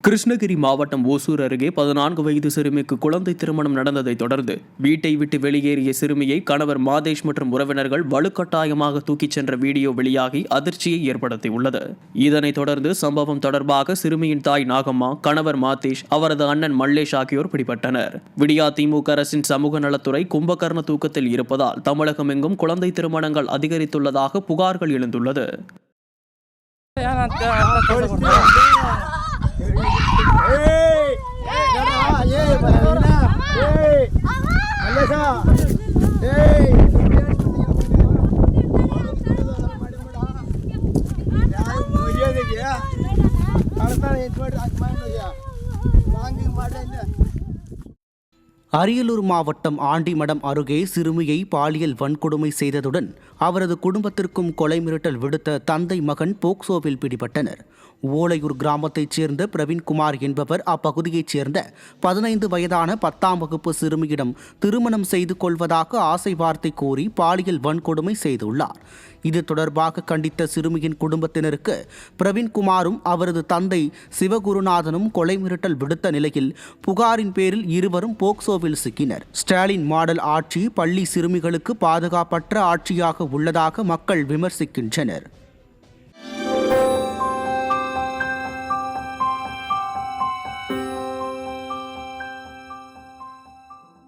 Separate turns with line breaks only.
கிருஷ்ணகிரி மாவட்டம் ஓசூர் அருகே 14 வயது சிறுமிக்கு குழந்தை திருமணம் நடந்ததை தொடர்ந்து வீட்டை விட்டு வெளியேறிய சிறுமியை கணவர் மாதேஷ் மற்றும் உறவினர்கள் வலுக்கட்டாயமாக தூக்கிச் சென்ற வீடியோ வெளியாகி அதிர்ச்சியை ஏற்படுத்தியுள்ளது. இதனைத் தொடர்ந்து சம்பவம் தொடர்பாக சிறுமியின் தாய் நாகம்மா, கணவர் மாதேஷ், அவரது அண்ணன் மல்லேஷ் ஆகியோர் பிடிபட்டனர். விடியா திமுக அரசின் சமூக நலத்துறை கும்பகர்ண தூக்கத்தில் இருப்பதால் தமிழகம் எங்கும் குழந்தை திருமணங்கள் அதிகரித்துள்ளதாக புகார்கள் எழுந்துள்ளது.
அரியலூர் மாவட்டம் ஆண்டிமடம் அருகே சிறுமியை பாலியல் வன்கொடுமை செய்ததுடன் அவரது குடும்பத்திற்கும் கொலை மிரட்டல் விடுத்த தந்தை மகன் போக்சோவில் பிடிபட்டனர். ஓலையூர் கிராமத்தைச் சேர்ந்த பிரவீன்குமார் என்பவர் அப்பகுதியைச் சேர்ந்த 15 வயதான 10ஆம் வகுப்பு சிறுமியிடம் திருமணம் செய்து கொள்வதாக ஆசை வார்த்தை கூறி பாலியல் வன்கொடுமை செய்துள்ளார். இது தொடர்பாக கண்டித்த சிறுமியின் குடும்பத்தினருக்கு பிரவீன்குமாரும் அவரது தந்தை சிவகுருநாதனும் கொலை மிரட்டல் விடுத்த நிலையில் புகாரின் பேரில் இருவரும் போக்சோவில் சிக்கினர். ஸ்டாலின் மாடல் ஆட்சி பள்ளி சிறுமிகளுக்கு பாதுகாப்பற்ற ஆட்சியாக உள்ளதாக மக்கள் விமர்சிக்கின்றனர்.